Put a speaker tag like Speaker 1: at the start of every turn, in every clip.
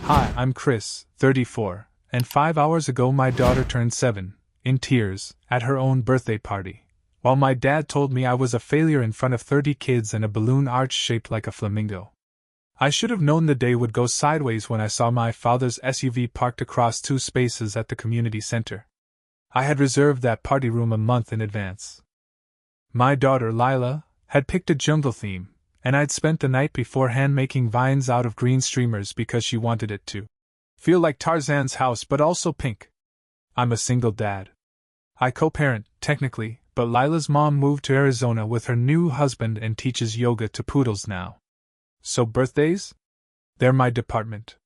Speaker 1: Hi, I'm Chris, 34, and 5 hours ago my daughter turned 7, in tears, at her own birthday party, while my dad told me I was a failure in front of 30 kids and a balloon arch shaped like a flamingo. I should have known the day would go sideways when I saw my father's SUV parked across 2 spaces at the community center. I had reserved that party room a month in advance. My daughter, Lila, had picked a jungle theme, and I'd spent the night beforehand making vines out of green streamers because she wanted it to feel like Tarzan's house but also pink. I'm a single dad. I co-parent, technically, but Lila's mom moved to Arizona with her new husband and teaches yoga to poodles now. So birthdays? They're my department.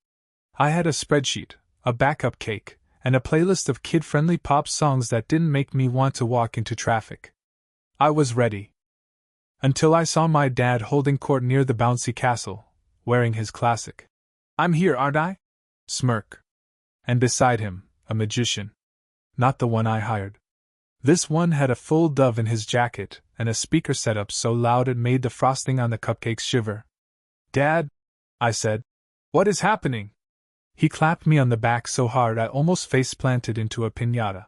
Speaker 1: I had a spreadsheet, a backup cake, and a playlist of kid-friendly pop songs that didn't make me want to walk into traffic. I was ready. Until I saw my dad holding court near the bouncy castle, wearing his classic "I'm here, aren't I?" smirk. And beside him, a magician. Not the one I hired. This one had a full dove in his jacket and a speaker set up so loud it made the frosting on the cupcakes shiver. "Dad," I said, "what is happening?" He clapped me on the back so hard I almost face-planted into a piñata.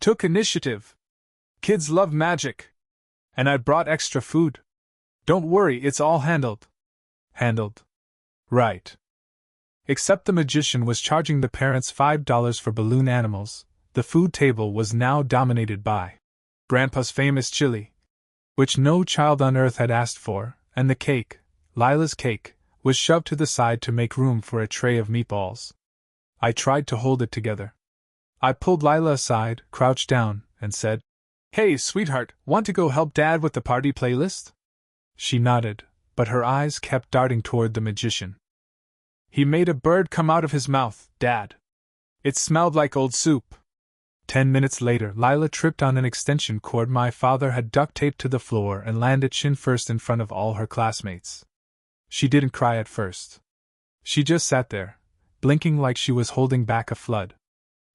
Speaker 1: "Took initiative. Kids love magic. And I brought extra food. Don't worry, it's all handled." Handled. Right. Except the magician was charging the parents $5 for balloon animals, the food table was now dominated by Grandpa's famous chili, which no child on earth had asked for, and the cake, Lila's cake, was shoved to the side to make room for a tray of meatballs. I tried to hold it together. I pulled Lila aside, crouched down, and said, "Hey, sweetheart, want to go help Dad with the party playlist?" She nodded, but her eyes kept darting toward the magician. "He made a bird come out of his mouth, Dad. It smelled like old soup." 10 minutes later, Lila tripped on an extension cord my father had duct taped to the floor and landed chin first in front of all her classmates. She didn't cry at first. She just sat there, blinking like she was holding back a flood.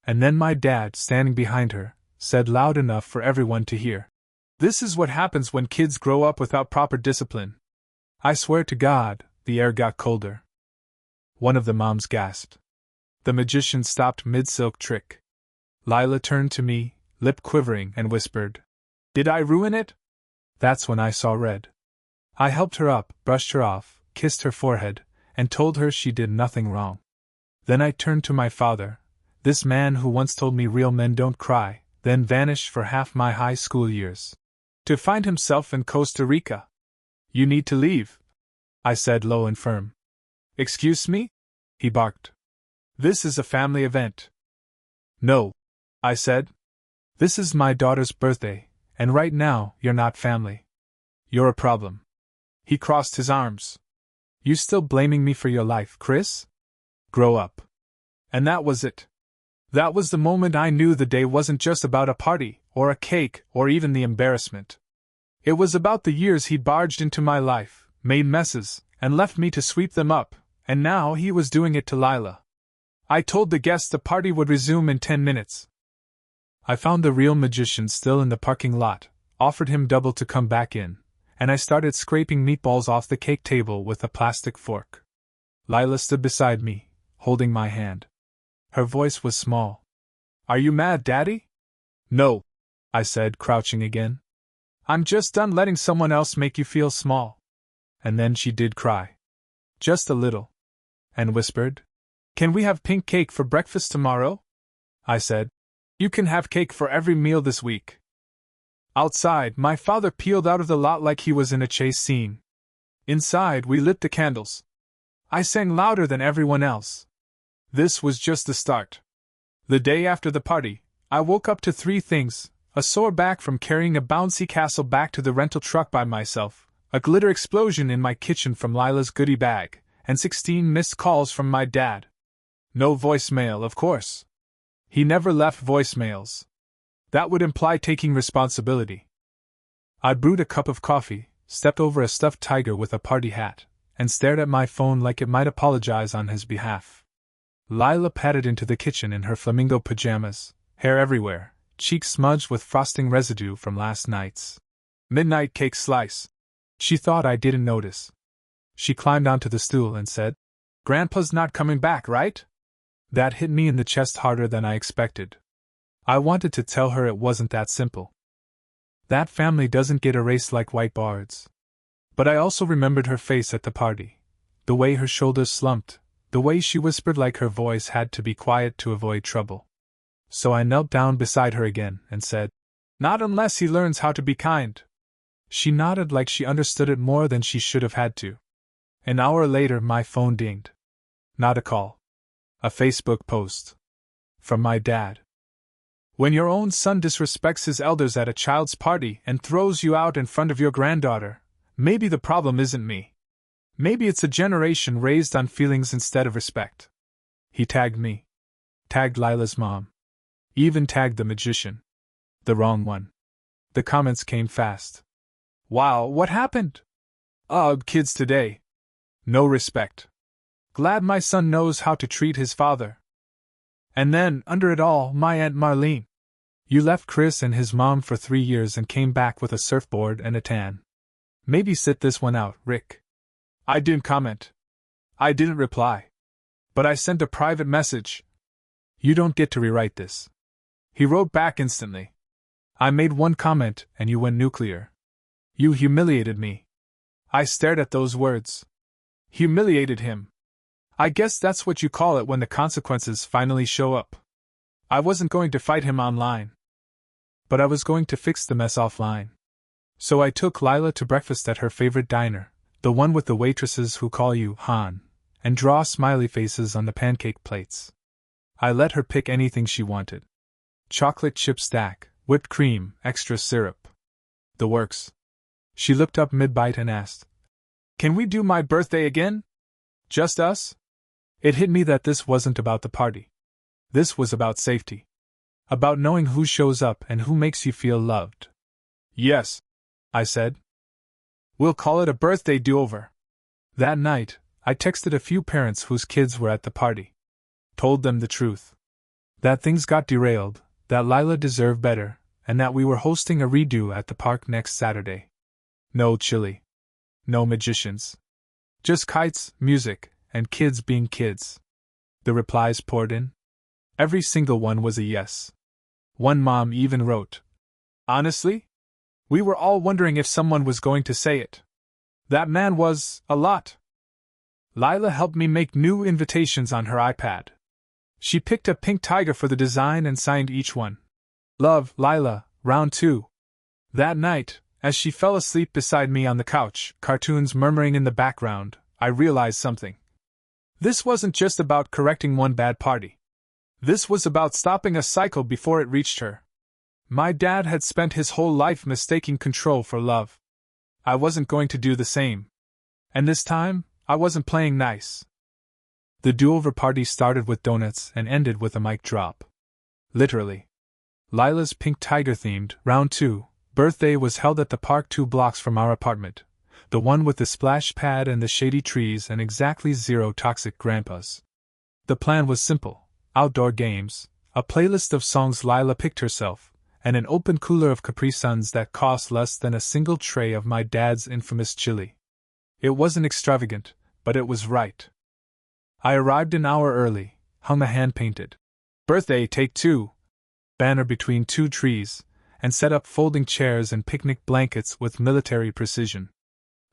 Speaker 1: And then my dad, standing behind her, said loud enough for everyone to hear, "This is what happens when kids grow up without proper discipline." I swear to God, the air got colder. One of the moms gasped. The magician stopped mid-silk trick. Lila turned to me, lip quivering, and whispered, "Did I ruin it?" That's when I saw red. I helped her up, brushed her off, kissed her forehead, and told her she did nothing wrong. Then I turned to my father, this man who once told me real men don't cry, then vanished for half my high school years, to find himself in Costa Rica. "You need to leave," I said low and firm. "Excuse me?" he barked. "This is a family event." "No," I said. "This is my daughter's birthday, and right now you're not family. You're a problem." He crossed his arms. "You still blaming me for your life, Chris? Grow up." And that was it. That was the moment I knew the day wasn't just about a party, or a cake, or even the embarrassment. It was about the years he'd barged into my life, made messes, and left me to sweep them up, and now he was doing it to Lila. I told the guests the party would resume in 10 minutes. I found the real magician still in the parking lot, offered him double to come back in, and I started scraping meatballs off the cake table with a plastic fork. Lila stood beside me, holding my hand. Her voice was small. "Are you mad, Daddy?" "No," I said, crouching again. "I'm just done letting someone else make you feel small." And then she did cry. Just a little. And whispered, "Can we have pink cake for breakfast tomorrow?" I said, "You can have cake for every meal this week." Outside, my father peeled out of the lot like he was in a chase scene. Inside, we lit the candles. I sang louder than everyone else. This was just the start. The day after the party, I woke up to 3 things: a sore back from carrying a bouncy castle back to the rental truck by myself, a glitter explosion in my kitchen from Lila's goodie bag, and 16 missed calls from my dad. No voicemail, of course. He never left voicemails. That would imply taking responsibility. I brewed a cup of coffee, stepped over a stuffed tiger with a party hat, and stared at my phone like it might apologize on his behalf. Lila padded into the kitchen in her flamingo pajamas, hair everywhere, cheeks smudged with frosting residue from last night's midnight cake slice. She thought I didn't notice. She climbed onto the stool and said, Grandpa's not coming back, right? That hit me in the chest harder than I expected. I wanted to tell her it wasn't that simple. That family doesn't get erased like white bards. But I also remembered her face at the party. The way her shoulders slumped, the way she whispered like her voice had to be quiet to avoid trouble. So I knelt down beside her again and said, "Not unless he learns how to be kind." She nodded like she understood it more than she should have had to. An hour later, my phone dinged. Not a call. A Facebook post. From my dad. "When your own son disrespects his elders at a child's party and throws you out in front of your granddaughter, maybe the problem isn't me. Maybe it's a generation raised on feelings instead of respect." He tagged me. Tagged Lila's mom. Even tagged the magician. The wrong one. The comments came fast. "Wow, what happened? Ugh, kids today. No respect. Glad my son knows how to treat his father." And then, under it all, my Aunt Marlene. "You left Chris and his mom for 3 years and came back with a surfboard and a tan. Maybe sit this one out, Rick." I didn't comment. I didn't reply. But I sent a private message. "You don't get to rewrite this." He wrote back instantly. "I made one comment and you went nuclear. You humiliated me." I stared at those words. Humiliated him. I guess that's what you call it when the consequences finally show up. I wasn't going to fight him online. But I was going to fix the mess offline. So I took Lila to breakfast at her favorite diner, the one with the waitresses who call you Han, and draw smiley faces on the pancake plates. I let her pick anything she wanted. Chocolate chip stack, whipped cream, extra syrup. The works. She looked up mid-bite and asked, "Can we do my birthday again? Just us?" It hit me that this wasn't about the party. This was about safety. About knowing who shows up and who makes you feel loved. "Yes," I said. "We'll call it a birthday do-over." That night, I texted a few parents whose kids were at the party. Told them the truth. That things got derailed, that Lila deserved better, and that we were hosting a redo at the park next Saturday. No chili. No magicians. Just kites, music, and kids being kids. The replies poured in. Every single one was a yes. One mom even wrote, "Honestly? We were all wondering if someone was going to say it. That man was a lot." Lila helped me make new invitations on her iPad. She picked a pink tiger for the design and signed each one. "Love, Lila, round 2. That night, as she fell asleep beside me on the couch, cartoons murmuring in the background, I realized something. This wasn't just about correcting one bad party. This was about stopping a cycle before it reached her. My dad had spent his whole life mistaking control for love. I wasn't going to do the same. And this time, I wasn't playing nice. The do-over party started with donuts and ended with a mic drop. Literally. Lila's pink tiger-themed, round 2, birthday was held at the park 2 blocks from our apartment, the one with the splash pad and the shady trees and exactly 0 toxic grandpas. The plan was simple: outdoor games, a playlist of songs Lila picked herself, and an open cooler of Capri Suns that cost less than a single tray of my dad's infamous chili. It wasn't extravagant, but it was right. I arrived an hour early, hung a hand-painted "Birthday Take 2" banner between 2 trees, and set up folding chairs and picnic blankets with military precision.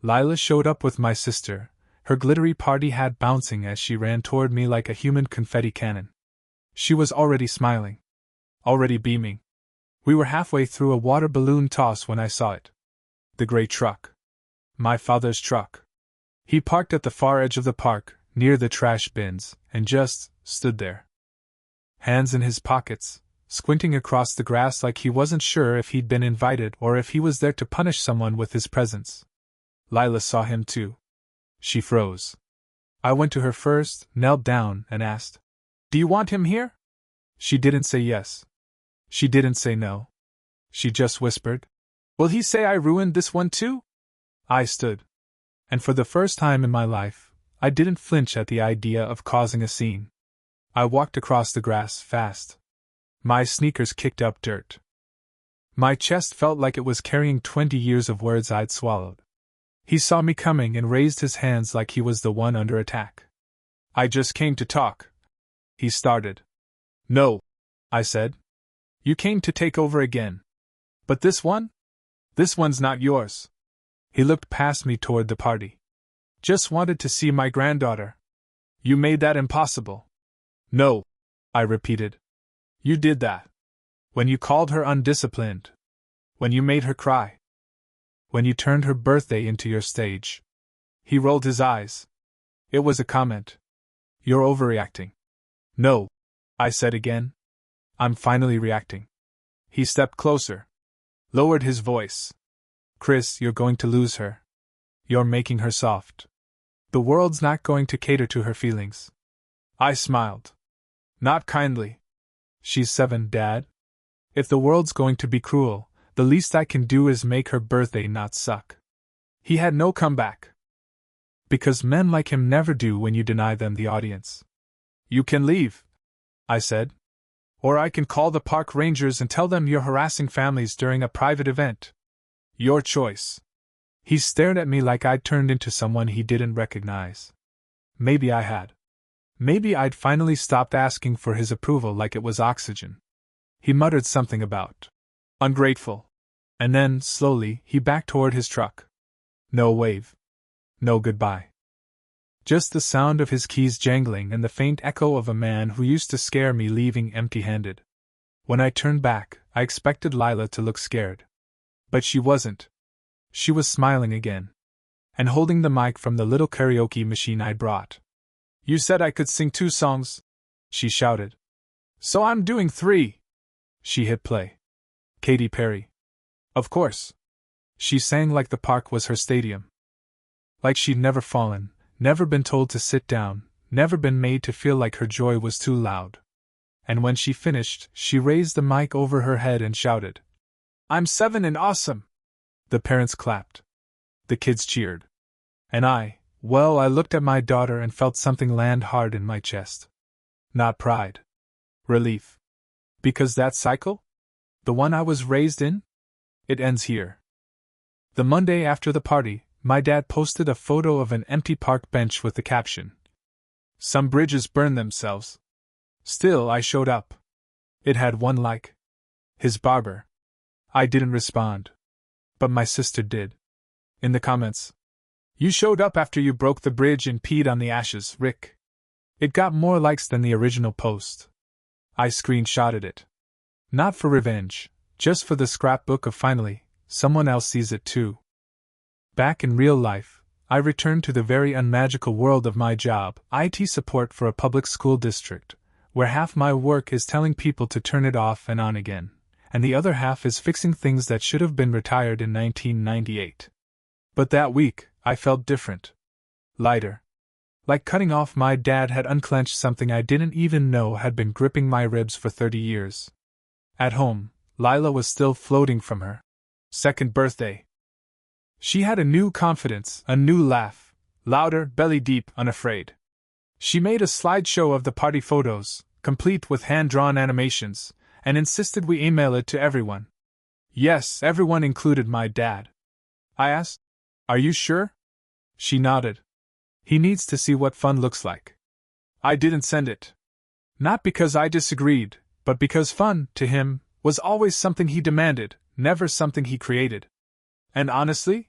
Speaker 1: Lila showed up with my sister, her glittery party hat bouncing as she ran toward me like a human confetti cannon. She was already smiling. Already beaming. We were halfway through a water balloon toss when I saw it. The gray truck. My father's truck. He parked at the far edge of the park, near the trash bins, and just stood there. Hands in his pockets, squinting across the grass like he wasn't sure if he'd been invited or if he was there to punish someone with his presence. Lila saw him too. She froze. I went to her first, knelt down, and asked, "Do you want him here?" She didn't say yes. She didn't say no. She just whispered, "Will he say I ruined this one too?" I stood. And for the first time in my life, I didn't flinch at the idea of causing a scene. I walked across the grass fast. My sneakers kicked up dirt. My chest felt like it was carrying 20 years of words I'd swallowed. He saw me coming and raised his hands like he was the one under attack. I just came to talk. He started. No, I said. You came to take over again. But this one? This one's not yours. He looked past me toward the party. Just wanted to see my granddaughter. You made that impossible. No, I repeated. You did that. When you called her undisciplined. When you made her cry. When you turned her birthday into your stage. He rolled his eyes. It was a comment. You're overreacting. No, I said again. I'm finally reacting. He stepped closer. Lowered his voice. Chris, you're going to lose her. You're making her soft. The world's not going to cater to her feelings. I smiled. Not kindly. She's 7, Dad. If the world's going to be cruel, the least I can do is make her birthday not suck. He had no comeback. Because men like him never do when you deny them the audience. You can leave, I said. Or I can call the park rangers and tell them you're harassing families during a private event. Your choice. He stared at me like I'd turned into someone he didn't recognize. Maybe I had. Maybe I'd finally stopped asking for his approval like it was oxygen. He muttered something about ungrateful. And then, slowly, he backed toward his truck. No wave. No goodbye. Just the sound of his keys jangling and the faint echo of a man who used to scare me leaving empty-handed. When I turned back, I expected Lila to look scared. But she wasn't. She was smiling again. And holding the mic from the little karaoke machine I'd brought. You said I could sing 2 songs, she shouted. So I'm doing 3. She hit play. Katy Perry. Of course. She sang like the park was her stadium. Like she'd never fallen, never been told to sit down, never been made to feel like her joy was too loud. And when she finished, she raised the mic over her head and shouted, I'm 7 and awesome! The parents clapped. The kids cheered. And I looked at my daughter and felt something land hard in my chest. Not pride. Relief. Because that cycle? The one I was raised in? It ends here. The Monday after the party, my dad posted a photo of an empty park bench with the caption, Some bridges burn themselves. Still, I showed up. It had 1 like. His barber. I didn't respond. But my sister did. In the comments. You showed up after you broke the bridge and peed on the ashes, Rick. It got more likes than the original post. I screenshotted it. Not for revenge, just for the scrapbook of finally, someone else sees it too. Back in real life, I returned to the very unmagical world of my job, IT support for a public school district, where half my work is telling people to turn it off and on again, and the other half is fixing things that should have been retired in 1998. But that week, I felt different. Lighter. Like cutting off my dad had unclenched something I didn't even know had been gripping my ribs for 30 years. At home, Lila was still floating from her 2nd birthday. She had a new confidence, a new laugh, louder, belly-deep, unafraid. She made a slideshow of the party photos, complete with hand-drawn animations, and insisted we email it to everyone. Yes, everyone included my dad. I asked, Are you sure? She nodded. He needs to see what fun looks like. I didn't send it. Not because I disagreed, but because fun, to him, was always something he demanded, never something he created. And honestly,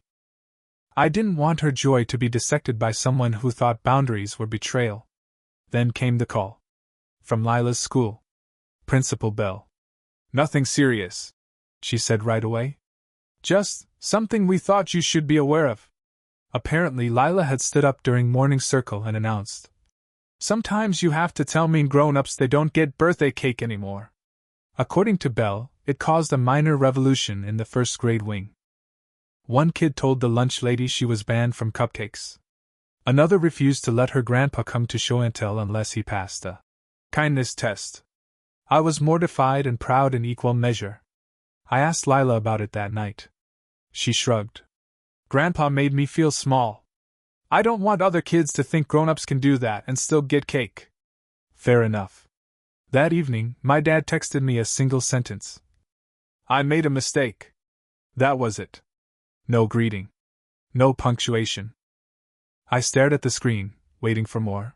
Speaker 1: I didn't want her joy to be dissected by someone who thought boundaries were betrayal. Then came the call. From Lila's school. Principal Bell. Nothing serious, she said right away. Just something we thought you should be aware of. Apparently Lila had stood up during morning circle and announced, Sometimes you have to tell mean grown-ups they don't get birthday cake anymore. According to Bell, it caused a minor revolution in the 1st grade wing. One kid told the lunch lady she was banned from cupcakes. Another refused to let her grandpa come to show and tell unless he passed a kindness test. I was mortified and proud in equal measure. I asked Lila about it that night. She shrugged. Grandpa made me feel small. I don't want other kids to think grown-ups can do that and still get cake. Fair enough. That evening, my dad texted me a single sentence. I made a mistake. That was it. No greeting. No punctuation. I stared at the screen, waiting for more.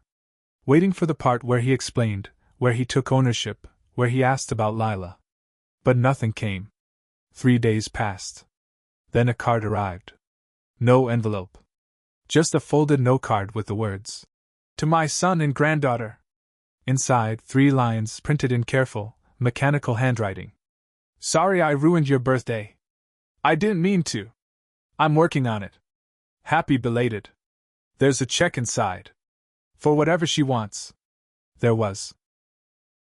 Speaker 1: waiting for the part where he explained, where he took ownership, where he asked about Lila. But nothing came. 3 days passed. Then a card arrived. No envelope. Just a folded note card with the words, "To my son and granddaughter." Inside, 3 lines printed in careful, mechanical handwriting. "Sorry I ruined your birthday. I didn't mean to. I'm working on it. Happy belated. There's a check inside. For whatever she wants." There was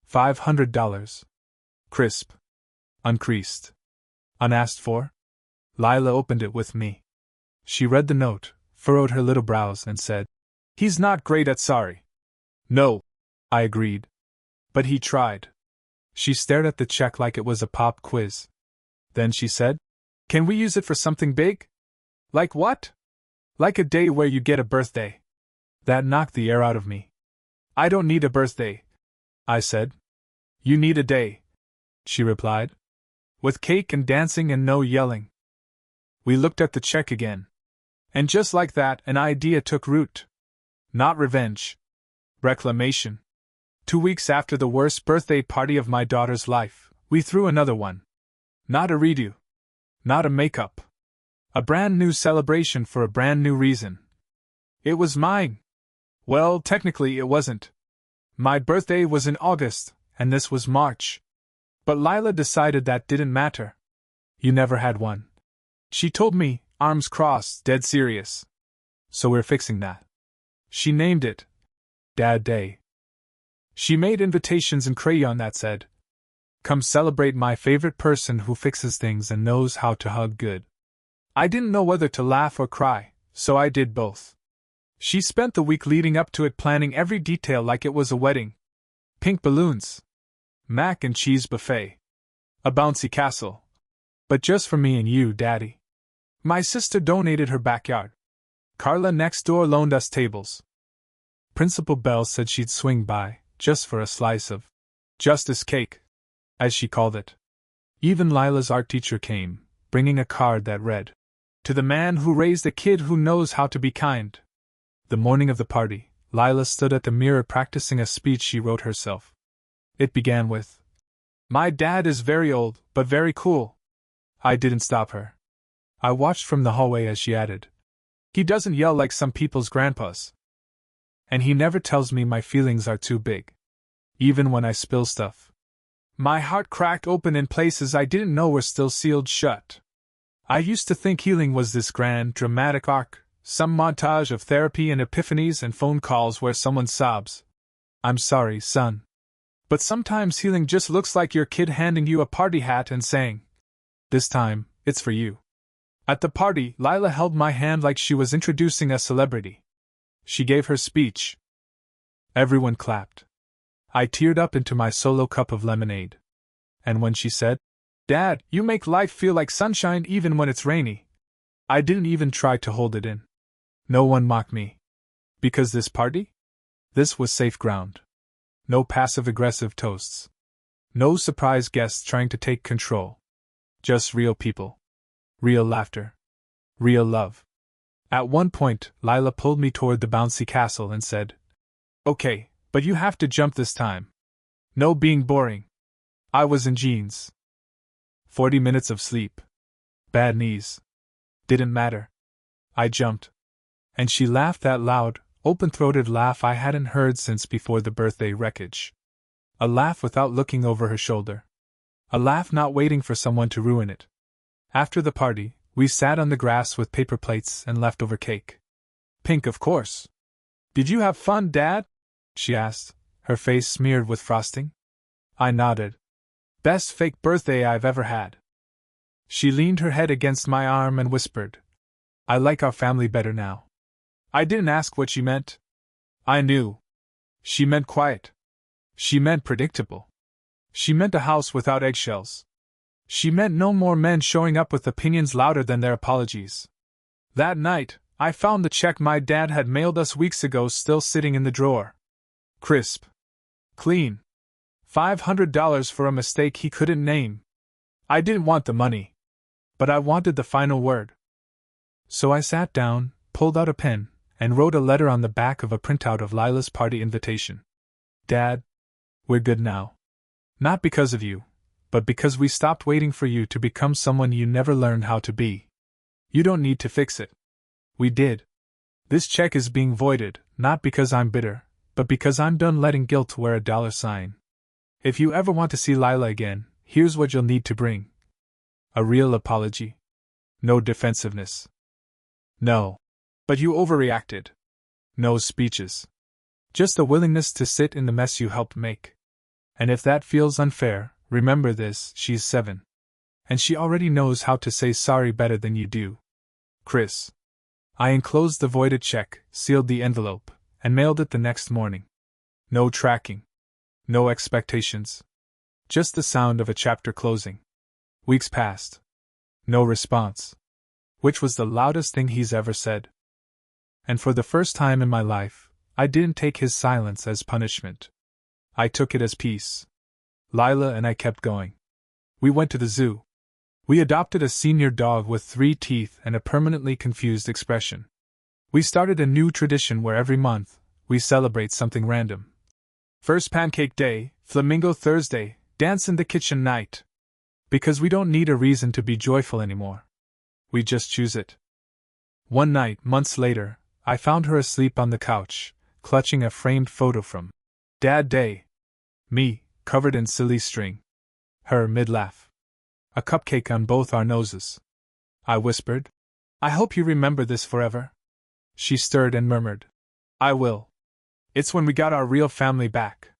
Speaker 1: $500. Crisp. Uncreased. Unasked for. Lila opened it with me. She read the note, furrowed her little brows, and said, "He's not great at sorry." "No," I agreed. "But he tried." She stared at the check like it was a pop quiz. Then she said, "Can we use it for something big?" "Like what?" "Like a day where you get a birthday." That knocked the air out of me. "I don't need a birthday," I said. "You need a day," she replied. "With cake and dancing and no yelling." We looked at the check again. And just like that, an idea took root. Not revenge. Reclamation. 2 weeks after the worst birthday party of my daughter's life, we threw another one. Not a redo. Not a makeup. A brand new celebration for a brand new reason. It was mine. Well, technically it wasn't. My birthday was in August, and this was March. But Lila decided that didn't matter. "You never had one," she told me, arms crossed, dead serious. "So we're fixing that." She named it Dad Day. She made invitations in crayon that said, "Come celebrate my favorite person who fixes things and knows how to hug good." I didn't know whether to laugh or cry, so I did both. She spent the week leading up to it planning every detail like it was a wedding. Pink balloons. Mac and cheese buffet. A bouncy castle. But just for me and you, Daddy. My sister donated her backyard. Carla next door loaned us tables. Principal Bell said she'd swing by, just for a slice of justice cake, as she called it. Even Lila's art teacher came, bringing a card that read, "To the man who raised a kid who knows how to be kind." The morning of the party, Lila stood at the mirror practicing a speech she wrote herself. It began with, "My dad is very old, but very cool." I didn't stop her. I watched from the hallway as she added, "He doesn't yell like some people's grandpas. And he never tells me my feelings are too big. Even when I spill stuff." My heart cracked open in places I didn't know were still sealed shut. I used to think healing was this grand, dramatic arc, some montage of therapy and epiphanies and phone calls where someone sobs, "I'm sorry, son." But sometimes healing just looks like your kid handing you a party hat and saying, "This time, it's for you." At the party, Lila held my hand like she was introducing a celebrity. She gave her speech. Everyone clapped. I teared up into my solo cup of lemonade. And when she said, "Dad, you make life feel like sunshine even when it's rainy," I didn't even try to hold it in. No one mocked me. Because this party? This was safe ground. No passive-aggressive toasts. No surprise guests trying to take control. Just real people. Real laughter. Real love. At one point, Lila pulled me toward the bouncy castle and said, "Okay, but you have to jump this time. No being boring." I was in jeans. 40 minutes of sleep. Bad knees. Didn't matter. I jumped. And she laughed that loud, open-throated laugh I hadn't heard since before the birthday wreckage. A laugh without looking over her shoulder. A laugh not waiting for someone to ruin it. After the party, we sat on the grass with paper plates and leftover cake. Pink, of course. "Did you have fun, Dad?" she asked, her face smeared with frosting. I nodded. "Best fake birthday I've ever had." She leaned her head against my arm and whispered, "I like our family better now." I didn't ask what she meant. I knew. She meant quiet. She meant predictable. She meant a house without eggshells. She meant no more men showing up with opinions louder than their apologies. That night, I found the check my dad had mailed us weeks ago still sitting in the drawer. Crisp. Clean. $500 for a mistake he couldn't name. I didn't want the money. But I wanted the final word. So I sat down, pulled out a pen, and wrote a letter on the back of a printout of Lila's party invitation. Dad, we're good now. Not because of you, but because we stopped waiting for you to become someone you never learned how to be. You don't need to fix it. We did. This check is being voided, not because I'm bitter, but because I'm done letting guilt wear a $sign. If you ever want to see Lila again, here's what you'll need to bring. A real apology. No defensiveness. No. But you overreacted. No speeches. Just a willingness to sit in the mess you helped make. And if that feels unfair, remember this, she's 7. And she already knows how to say sorry better than you do. Chris. I enclosed the voided check, sealed the envelope, and mailed it the next morning. No tracking. No expectations. Just the sound of a chapter closing. Weeks passed. No response. Which was the loudest thing he's ever said. And for the first time in my life, I didn't take his silence as punishment. I took it as peace. Lila and I kept going. We went to the zoo. We adopted a senior dog with 3 teeth and a permanently confused expression. We started a new tradition where every month, we celebrate something random. First Pancake Day, Flamingo Thursday, Dance in the Kitchen night. Because we don't need a reason to be joyful anymore. We just choose it. One night, months later, I found her asleep on the couch, clutching a framed photo from Dad Day. Me, covered in silly string. Her mid-laugh. A cupcake on both our noses. I whispered, I hope you remember this forever. She stirred and murmured, I will. It's when we got our real family back.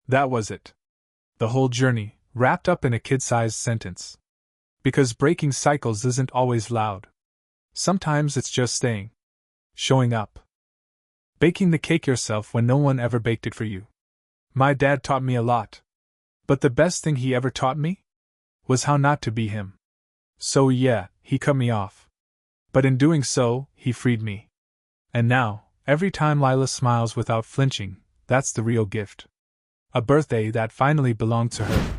Speaker 1: That was it. The whole journey, wrapped up in a kid-sized sentence. Because breaking cycles isn't always loud. Sometimes it's just staying. Showing up. Baking the cake yourself when no one ever baked it for you. My dad taught me a lot. But the best thing he ever taught me? Was how not to be him. So yeah, he cut me off. But in doing so, he freed me. And now, every time Lila smiles without flinching, that's the real gift. A birthday that finally belonged to her.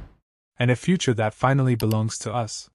Speaker 1: And a future that finally belongs to us.